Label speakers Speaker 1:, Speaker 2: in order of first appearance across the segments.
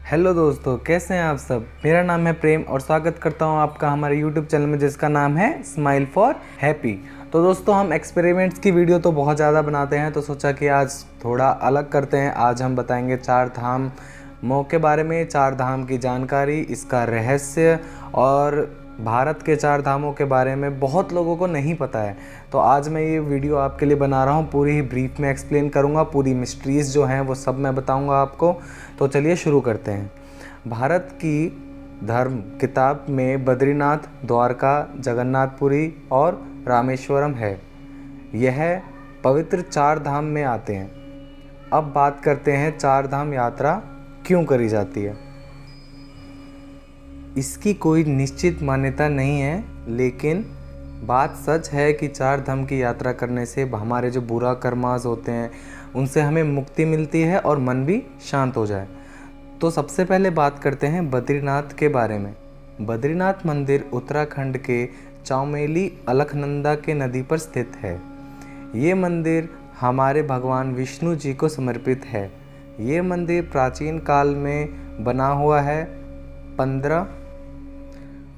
Speaker 1: Hello दोस्तों, कैसे हैं आप सब। मेरा नाम है प्रेम और स्वागत करता हूं आपका हमारे यूट्यूब चैनल में जिसका नाम है स्माइल फॉर हैप्पी। तो दोस्तों, हम एक्सपेरिमेंट्स की वीडियो तो बहुत ज़्यादा बनाते हैं, तो सोचा कि आज थोड़ा अलग करते हैं। आज हम बताएंगे चार धामों के बारे में, चार धाम की जानकारी, इसका रहस्य और भारत के चार धामों के बारे में बहुत लोगों को नहीं पता है। तो आज मैं ये वीडियो आपके लिए बना रहा हूँ, पूरी ही ब्रीफ में एक्सप्लेन करूँगा, पूरी मिस्ट्रीज़ जो हैं वो सब मैं बताऊँगा आपको। तो चलिए शुरू करते हैं। भारत की धर्म किताब में बद्रीनाथ, द्वारका, जगन्नाथपुरी और रामेश्वरम है। यह पवित्र चार धाम में आते हैं। अब बात करते हैं चार धाम यात्रा क्यों करी जाती है। इसकी कोई निश्चित मान्यता नहीं है, लेकिन बात सच है कि चार धाम की यात्रा करने से हमारे जो बुरा कर्मास होते हैं उनसे हमें मुक्ति मिलती है और मन भी शांत हो जाए। तो सबसे पहले बात करते हैं बद्रीनाथ के बारे में। बद्रीनाथ मंदिर उत्तराखंड के चौमेली अलकनंदा के नदी पर स्थित है। ये मंदिर हमारे भगवान विष्णु जी को समर्पित है। ये मंदिर प्राचीन काल में बना हुआ है, 15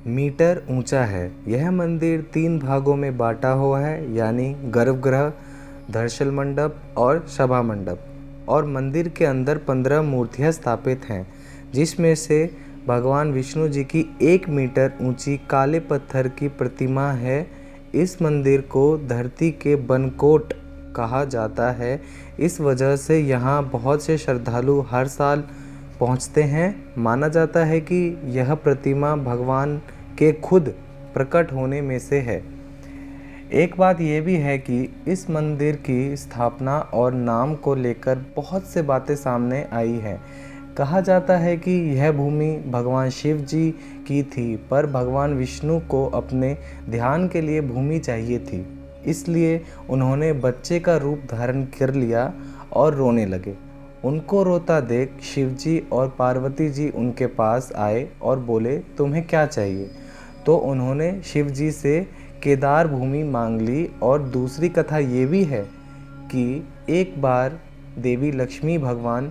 Speaker 1: मीटर ऊंचा है। यह मंदिर 3 भागों में बांटा हुआ है, यानी गर्भगृह, दर्शन मंडप और सभा मंडप। और मंदिर के अंदर 15 मूर्तियां स्थापित हैं, जिसमें से भगवान विष्णु जी की 1 मीटर ऊंची काले पत्थर की प्रतिमा है। इस मंदिर को धरती के बनकोट कहा जाता है। इस वजह से यहाँ बहुत से श्रद्धालु हर साल पहुँचते हैं। माना जाता है कि यह प्रतिमा भगवान के खुद प्रकट होने में से है। एक बात यह भी है कि इस मंदिर की स्थापना और नाम को लेकर बहुत से बातें सामने आई हैं। कहा जाता है कि यह भूमि भगवान शिव जी की थी, पर भगवान विष्णु को अपने ध्यान के लिए भूमि चाहिए थी, इसलिए उन्होंने बच्चे का रूप धारण कर लिया और रोने लगे। उनको रोता देख शिवजी और पार्वती जी उनके पास आए और बोले, तुम्हें क्या चाहिए। तो उन्होंने शिवजी से केदार भूमि मांग ली। और दूसरी कथा ये भी है कि एक बार देवी लक्ष्मी भगवान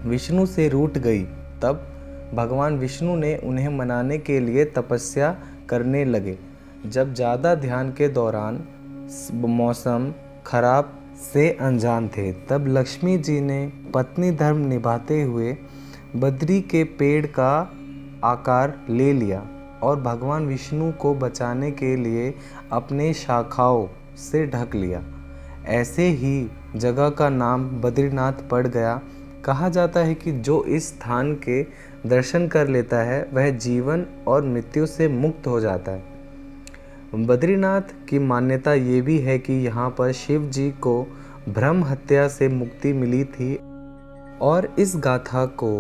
Speaker 1: विष्णु से रूठ गई, तब भगवान विष्णु ने उन्हें मनाने के लिए तपस्या करने लगे। जब ज़्यादा ध्यान के दौरान मौसम खराब से अनजान थे, तब लक्ष्मी जी ने पत्नी धर्म निभाते हुए बद्री के पेड़ का आकार ले लिया और भगवान विष्णु को बचाने के लिए अपने शाखाओं से ढक लिया। ऐसे ही जगह का नाम बद्रीनाथ पड़ गया। कहा जाता है कि जो इस स्थान के दर्शन कर लेता है वह जीवन और मृत्यु से मुक्त हो जाता है। बद्रीनाथ की मान्यता ये भी है कि यहाँ पर शिव जी को ब्रह्म हत्या से मुक्ति मिली थी और इस गाथा को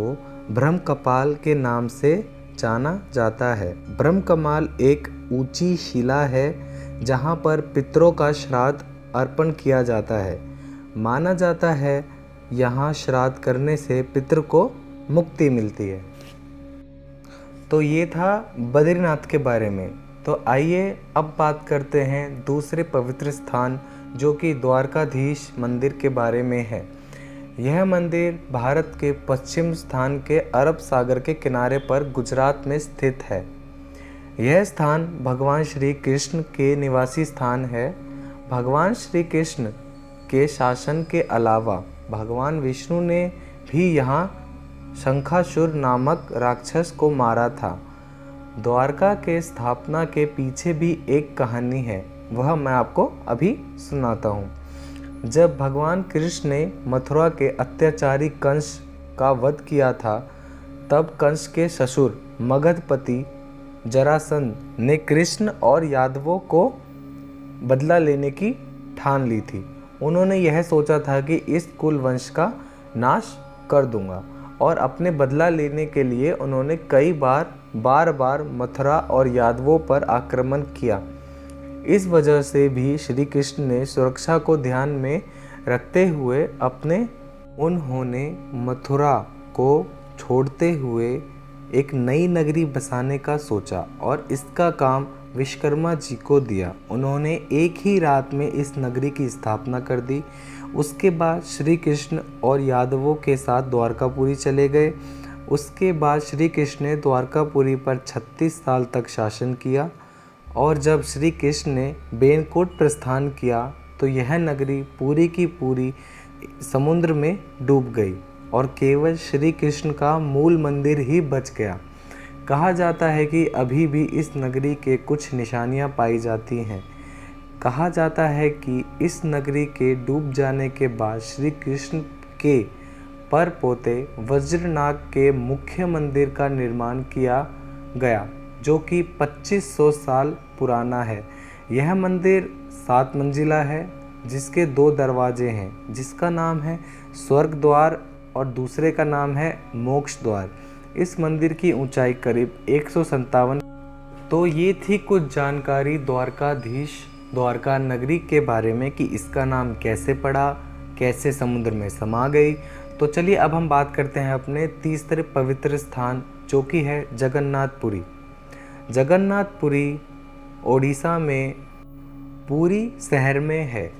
Speaker 1: ब्रह्म कपाल के नाम से जाना जाता है। ब्रह्म कपाल एक ऊंची शिला है जहाँ पर पितरों का श्राद्ध अर्पण किया जाता है। माना जाता है यहाँ श्राद्ध करने से पितर को मुक्ति मिलती है। तो ये था बद्रीनाथ के बारे में। तो आइए अब बात करते हैं दूसरे पवित्र स्थान जो कि द्वारकाधीश मंदिर के बारे में है। यह मंदिर भारत के पश्चिम स्थान के अरब सागर के किनारे पर गुजरात में स्थित है। यह स्थान भगवान श्री कृष्ण के निवासी स्थान है। भगवान श्री कृष्ण के शासन के अलावा भगवान विष्णु ने भी यहाँ शंखासुर नामक राक्षस को मारा था। द्वारका के स्थापना के पीछे भी एक कहानी है, वह मैं आपको अभी सुनाता हूँ। जब भगवान कृष्ण ने मथुरा के अत्याचारी कंस का वध किया था, तब कंस के ससुर मगधपति जरासंध ने कृष्ण और यादवों को बदला लेने की ठान ली थी। उन्होंने यह सोचा था कि इस कुल वंश का नाश कर दूंगा और अपने बदला लेने के लिए उन्होंने कई बार मथुरा और यादवों पर आक्रमण किया। इस वजह से भी श्री कृष्ण ने सुरक्षा को ध्यान में रखते हुए उन्होंने मथुरा को छोड़ते हुए एक नई नगरी बसाने का सोचा और इसका काम विश्वकर्मा जी को दिया। उन्होंने एक ही रात में इस नगरी की स्थापना कर दी। उसके बाद श्री कृष्ण और यादवों के साथ द्वारकापुरी चले गए। उसके बाद श्री कृष्ण ने द्वारकापुरी पर 36 साल तक शासन किया और जब श्री कृष्ण ने बेनकोट प्रस्थान किया तो यह नगरी पूरी की पूरी समुद्र में डूब गई और केवल श्री कृष्ण का मूल मंदिर ही बच गया। कहा जाता है कि अभी भी इस नगरी के कुछ निशानियां पाई जाती हैं। कहा जाता है कि इस नगरी के डूब जाने के बाद श्री कृष्ण के पर पोते वज्रनाग के मुख्य मंदिर का निर्माण किया गया, जो कि 2500 साल पुराना है। यह मंदिर 7 मंजिला है, जिसके 2 दरवाजे हैं, जिसका नाम है स्वर्ग द्वार और दूसरे का नाम है मोक्ष द्वार। इस मंदिर की ऊंचाई करीब 157। तो ये थी कुछ जानकारी द्वारकाधीश द्वारका नगरी के बारे में कि इसका नाम कैसे पड़ा, कैसे समुद्र में समा गई। तो चलिए अब हम बात करते हैं अपने तीसरे पवित्र स्थान, जो कि है जगन्नाथपुरी। जगन्नाथपुरी ओडिशा में पुरी शहर में है।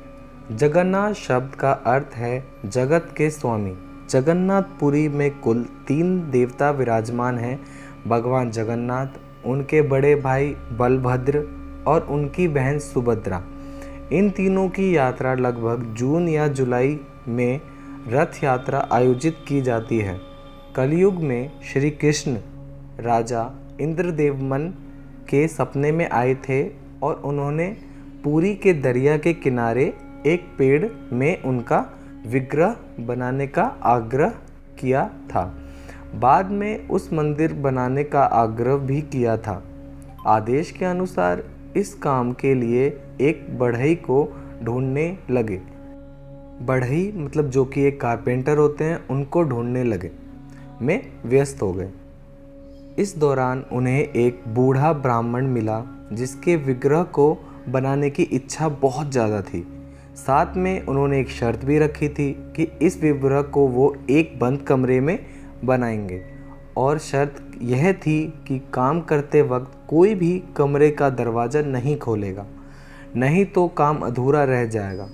Speaker 1: जगन्नाथ शब्द का अर्थ है जगत के स्वामी। जगन्नाथपुरी में कुल 3 देवता विराजमान हैं, भगवान जगन्नाथ, उनके बड़े भाई बलभद्र और उनकी बहन सुभद्रा। इन तीनों की यात्रा लगभग जून या जुलाई में रथ यात्रा आयोजित की जाती है। कलयुग में श्री कृष्ण राजा इंद्रदेवमन के सपने में आए थे और उन्होंने पुरी के दरिया के किनारे एक पेड़ में उनका विग्रह बनाने का आग्रह किया था। बाद में उस मंदिर बनाने का आग्रह भी किया था। आदेश के अनुसार इस काम के लिए एक बढ़ई को ढूंढने लगे। बढ़ई मतलब जो कि एक कारपेंटर होते हैं, उनको ढूंढने लगे में व्यस्त हो गए। इस दौरान उन्हें एक बूढ़ा ब्राह्मण मिला जिसके विग्रह को बनाने की इच्छा बहुत ज़्यादा थी। साथ में उन्होंने एक शर्त भी रखी थी कि इस विग्रह को वो एक बंद कमरे में बनाएंगे और शर्त यह थी कि काम करते वक्त कोई भी कमरे का दरवाज़ा नहीं खोलेगा, नहीं तो काम अधूरा रह जाएगा।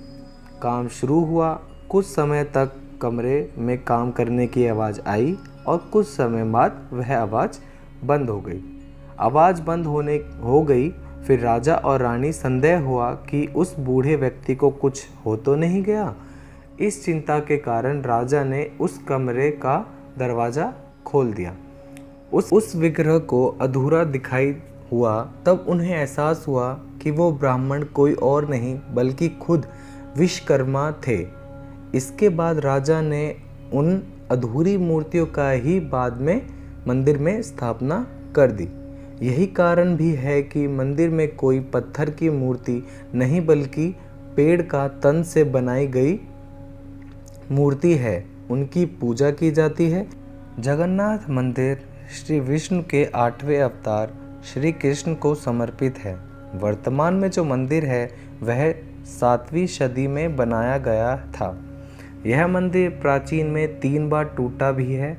Speaker 1: काम शुरू हुआ। कुछ समय तक कमरे में काम करने की आवाज़ आई और कुछ समय बाद वह आवाज़ बंद हो गई। आवाज़ बंद हो गई। फिर राजा और रानी संदेह हुआ कि उस बूढ़े व्यक्ति को कुछ हो तो नहीं गया। इस चिंता के कारण राजा ने उस कमरे का दरवाज़ा खोल दिया। उस विग्रह को अधूरा दिखाई हुआ। तब उन्हें एहसास हुआ कि वो ब्राह्मण कोई और नहीं बल्कि खुद विश्वकर्मा थे। इसके बाद राजा ने उन अधूरी मूर्तियों का ही बाद में मंदिर में स्थापना कर दी। यही कारण भी है कि मंदिर में कोई पत्थर की मूर्ति नहीं बल्कि पेड़ का तन से बनाई गई मूर्ति है, उनकी पूजा की जाती है। जगन्नाथ मंदिर श्री विष्णु के 8वें अवतार श्री कृष्ण को समर्पित है। वर्तमान में जो मंदिर है वह 7वीं सदी में बनाया गया था। यह मंदिर प्राचीन में 3 बार टूटा भी है।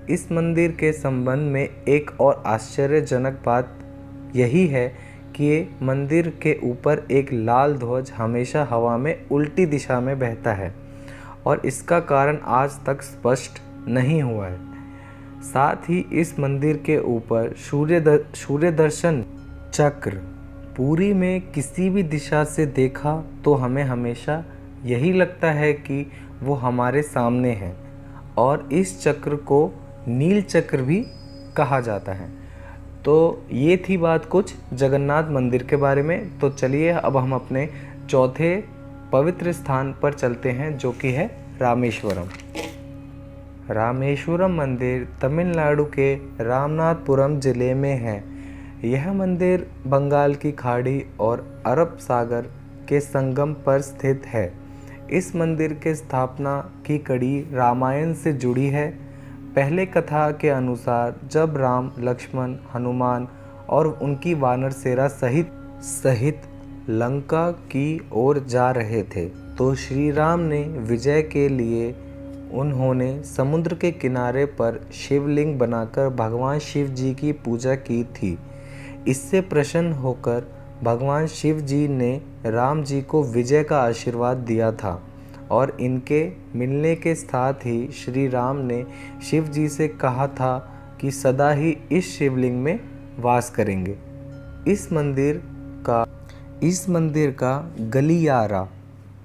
Speaker 1: इस मंदिर के संबंध में एक और आश्चर्यजनक बात यही है कि मंदिर के ऊपर एक लाल ध्वज हमेशा हवा में उल्टी दिशा में बहता है और इसका कारण आज तक स्पष्ट नहीं हुआ है। साथ ही इस मंदिर के ऊपर सूर्य दर्शन चक्र पुरी में किसी भी दिशा से देखा तो हमें हमेशा यही लगता है कि वो हमारे सामने है और इस चक्र को नील चक्र भी कहा जाता है। तो ये थी बात कुछ जगन्नाथ मंदिर के बारे में। तो चलिए अब हम अपने चौथे पवित्र स्थान पर चलते हैं, जो कि है रामेश्वरम। रामेश्वरम मंदिर तमिलनाडु के रामनाथपुरम जिले में है। यह मंदिर बंगाल की खाड़ी और अरब सागर के संगम पर स्थित है। इस मंदिर के स्थापना की कड़ी रामायण से जुड़ी है। पहले कथा के अनुसार जब राम, लक्ष्मण, हनुमान और उनकी वानर सेना सहित लंका की ओर जा रहे थे तो श्री राम ने विजय के लिए उन्होंने समुद्र के किनारे पर शिवलिंग बनाकर भगवान शिव जी की पूजा की थी। इससे प्रसन्न होकर भगवान शिव जी ने राम जी को विजय का आशीर्वाद दिया था। और इनके मिलने के साथ ही श्री राम ने शिव जी से कहा था कि सदा ही इस शिवलिंग में वास करेंगे। इस मंदिर का गलियारा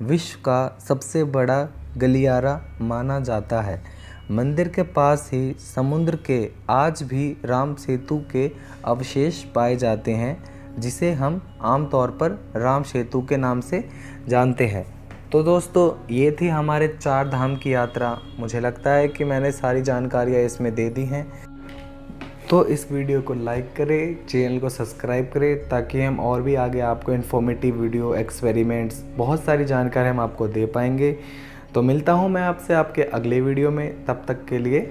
Speaker 1: विश्व का सबसे बड़ा गलियारा माना जाता है। मंदिर के पास ही समुद्र के आज भी राम सेतु के अवशेष पाए जाते हैं, जिसे हम आमतौर पर राम सेतु के नाम से जानते हैं। तो दोस्तों, ये थी हमारे 4 धाम की यात्रा। मुझे लगता है कि मैंने सारी जानकारियाँ इसमें दे दी हैं। तो इस वीडियो को लाइक करें, चैनल को सब्सक्राइब करें, ताकि हम और भी आगे आपको इन्फॉर्मेटिव वीडियो, एक्सपेरिमेंट्स, बहुत सारी जानकारी हम आपको दे पाएंगे। तो मिलता हूँ मैं आपसे आपके अगले वीडियो में। तब तक के लिए